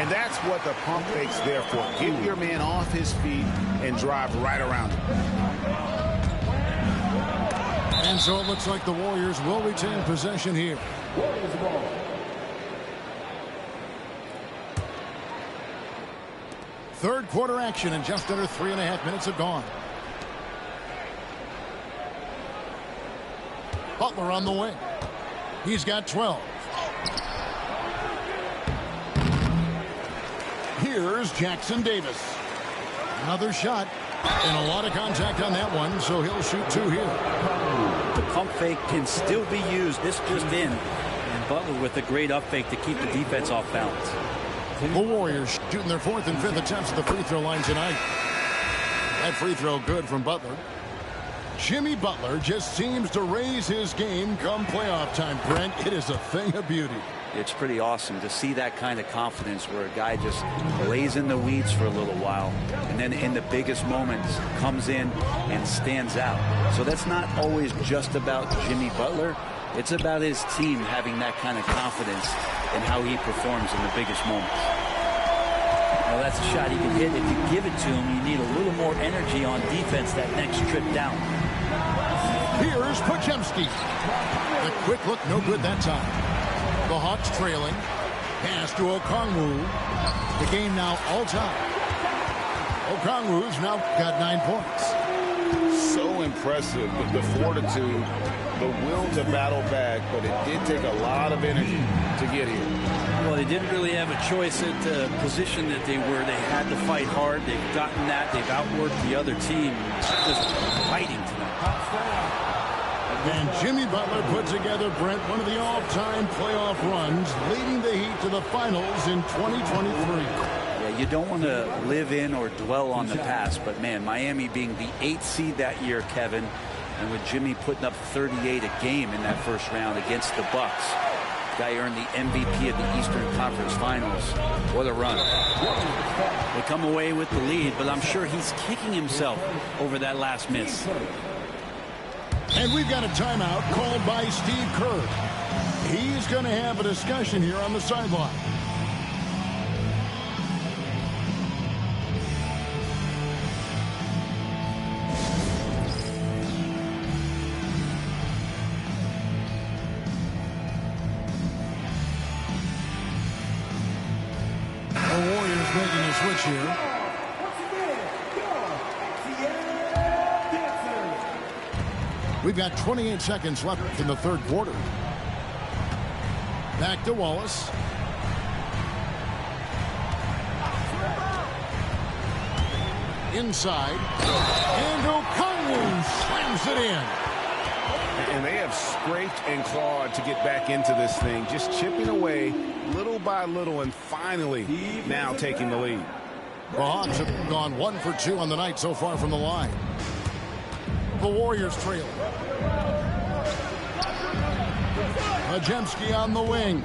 And that's what the pump fake's there for. Get your man off his feet and drive right around him. And so it looks like the Warriors will retain possession here. Third quarter action, and just under 3.5 minutes have gone. Butler on the wing. He's got 12. Here's Jackson Davis. Another shot. And a lot of contact on that one, so he'll shoot two here. The pump fake can still be used. This just in. And Butler with a great up fake to keep the defense off balance. The Warriors shooting their fourth and fifth attempts at the free throw line tonight. That free throw good from Butler. Jimmy Butler just seems to raise his game come playoff time, Brent. It is a thing of beauty. It's pretty awesome to see that kind of confidence where a guy just lays in the weeds for a little while and then in the biggest moments comes in and stands out. So that's not always just about Jimmy Butler. It's about his team having that kind of confidence in how he performs in the biggest moments. Well, that's a shot he can hit. If you give it to him, you need a little more energy on defense that next trip down. Here's Podziemski. The quick look, no good that time. The Hawks trailing. Pass to Okongwu. The game now all time. Okongwu's now got 9 points. So impressive with the fortitude, the will to battle back, but it did take a lot of energy to get here. Well, they didn't really have a choice at the position that they were. They had to fight hard. They've gotten that. They've outworked the other team. Just fighting tonight. And Jimmy Butler put together, Brent, one of the all-time playoff runs, leading the Heat to the finals in 2023. Yeah, you don't want to live in or dwell on the past, but man, Miami being the 8th seed that year, Kevin, and with Jimmy putting up 38 a game in that first round against the Bucks. The guy earned the MVP of the Eastern Conference Finals. What a run. They come away with the lead, but I'm sure he's kicking himself over that last miss. And we've got a timeout called by Steve Kerr. He's going to have a discussion here on the sideline. The Warriors making a switch here. We've got 28 seconds left in the third quarter. Back to Wallace. Inside. And Okongwu slams it in. And they have scraped and clawed to get back into this thing, just chipping away little by little and finally now taking the lead. The Hawks have gone 1 for 2 on the night so far from the line. The Warriors trail. Majemski on the wing.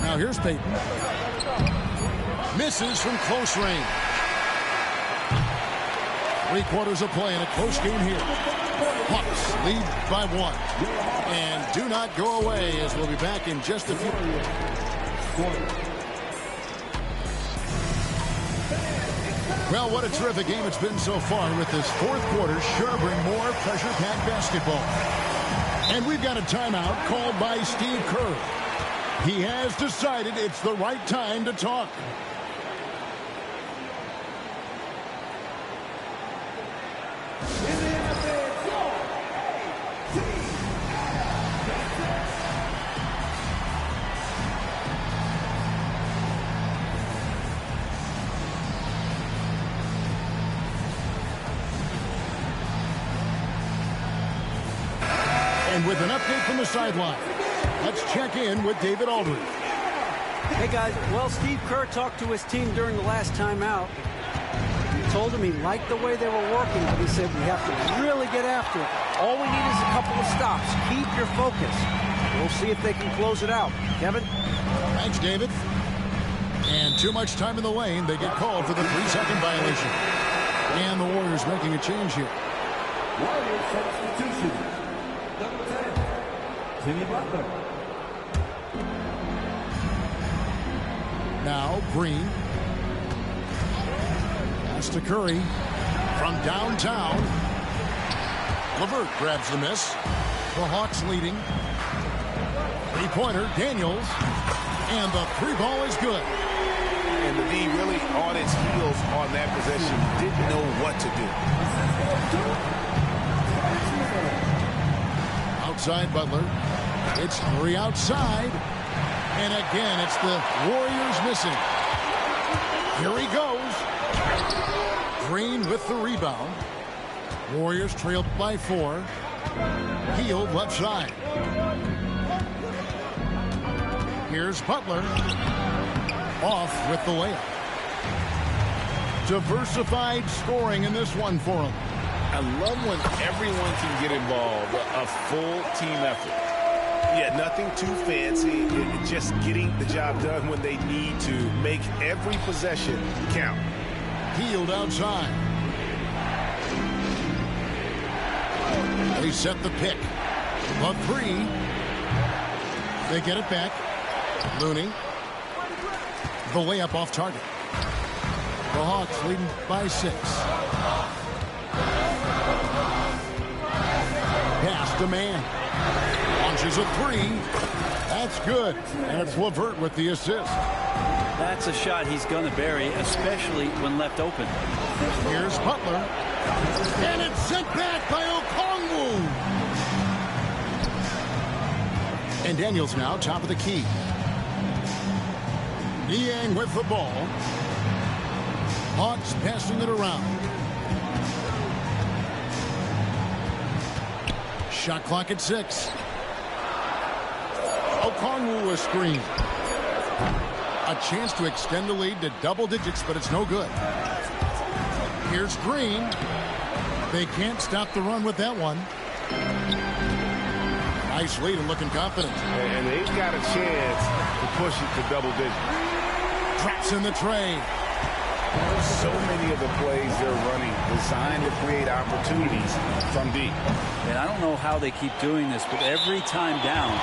Now here's Payton. Misses from close range. 3/4 of play in a close game here. Hawks lead by 1. And do not go away, as we'll be back in just a few. Well, what a terrific game it's been so far, with this fourth quarter sure bring more pressure-packed basketball. And we've got a timeout called by Steve Kerr. He has decided it's the right time to talk. And with an update from the sideline, let's check in with David Aldridge. Hey, guys. Well, Steve Kerr talked to his team during the last timeout. He told them he liked the way they were working, but he said we have to really get after it. All we need is a couple of stops. Keep your focus. We'll see if they can close it out. Kevin? Thanks, David. And too much time in the lane. They get called for the 3-second violation. And the Warriors making a change here. Warriors substitution. Number 10, Jimmy Butler. Now Green. Pass to Curry. From downtown. LeVert grabs the miss. The Hawks leading. Three-pointer, Daniels. And the three ball is good. And the D really on its heels on that possession. Didn't know what to do. Outside Butler. It's Curry outside. And again, it's the Warriors missing. Here he goes. Green with the rebound. Warriors trailed by 4. Hield left side. Here's Butler. Off with the layup. Diversified scoring in this one for him. I love when everyone can get involved, a full team effort. Yeah, nothing too fancy. Just getting the job done when they need to. Make every possession count. Hield outside. They set the pick. A 3. They get it back. Looney. The layup off target. The Hawks leading by 6. Pass to man. Launches a 3. That's good. That's LeVert with the assist. That's a shot he's going to bury, especially when left open. Here's Butler. And it's sent back by Okongwu. And Daniels now top of the key. Niang with the ball. Hawks passing it around. Shot clock at 6. Okongwu a screen. A chance to extend the lead to double digits, but it's no good. Here's Green. They can't stop the run with that one. Nice lead and looking confident. And they've got a chance to push it to double digits. Traps in the tray. So many of the plays they're running designed to create opportunities from deep. And I don't know how they keep doing this, but every time down,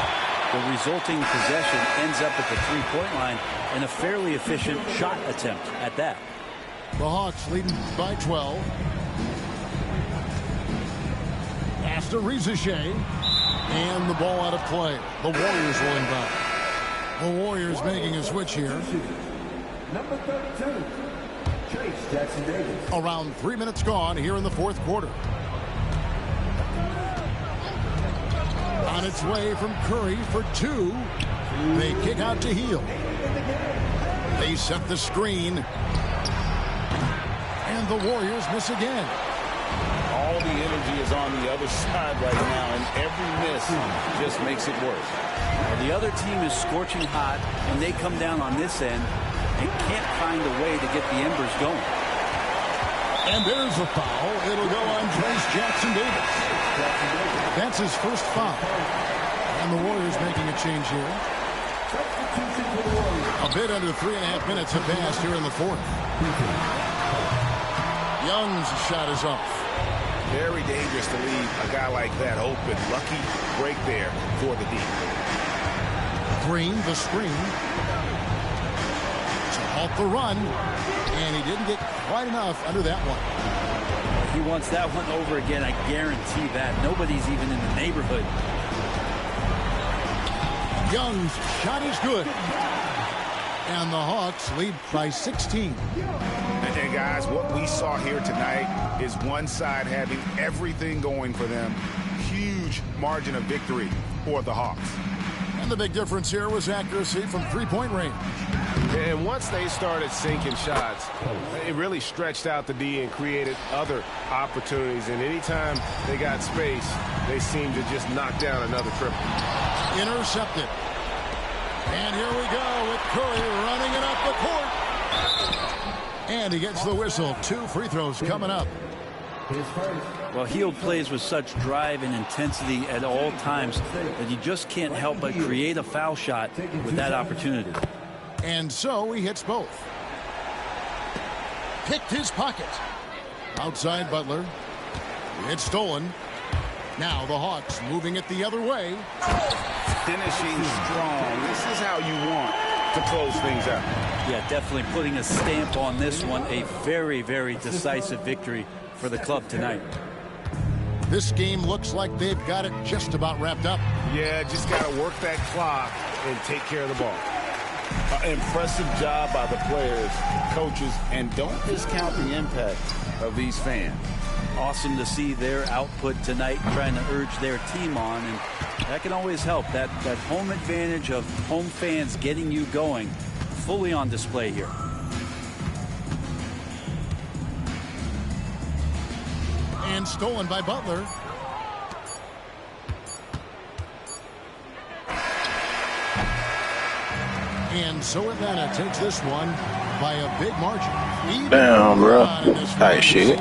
the resulting possession ends up at the three-point line and a fairly efficient shot attempt at that. The Hawks leading by 12. Pass to Rizichet. And the ball out of play. The Warriors will inbound. The Warriors making a switch here. Number 32, Around 3 minutes gone here in the fourth quarter. On its way from Curry for two. They kick out to Heel. They set the screen. And the Warriors miss again. All the energy is on the other side right now, and every miss just makes it worse. Well, the other team is scorching hot, and they come down on this end and can't find a way to get the embers going. And there's a foul. It'll go on Trace Jackson-Davis. That's his first foul. And the Warriors making a change here. A bit under 3.5 minutes have passed here in the fourth. Young's shot is off. Very dangerous to leave a guy like that open. Lucky break there for the D. Green, the screen. To halt the run. And he didn't get quite enough under that one. He wants that one over again, I guarantee that. Nobody's even in the neighborhood. Young's shot is good. And the Hawks lead by 16. And guys, what we saw here tonight is one side having everything going for them. Huge margin of victory for the Hawks. And the big difference here was accuracy from three-point range. And once they started sinking shots, it really stretched out the D and created other opportunities. And anytime they got space, they seemed to just knock down another triple. Intercepted. And here we go with Curry running it up the court. And he gets the whistle. 2 free throws coming up. Well, Hield plays with such drive and intensity at all times that you just can't help but create a foul shot with that opportunity. And so he hits both. Picked his pocket. Outside Butler. It's stolen. Now the Hawks moving it the other way. Finishing strong. This is how you want to close things out. Yeah, definitely putting a stamp on this one. A very, very decisive victory for the club tonight. This game looks like they've got it just about wrapped up. Yeah, just got to work that clock and take care of the ball. Impressive job by the players, coaches, and don't discount the impact of these fans. Awesome to see their output tonight, trying to urge their team on, and that can always help. That home advantage of home fans getting you going, fully on display here. And stolen by Butler. And so Atlanta takes this one by a big margin. Damn, bro. Tight shit.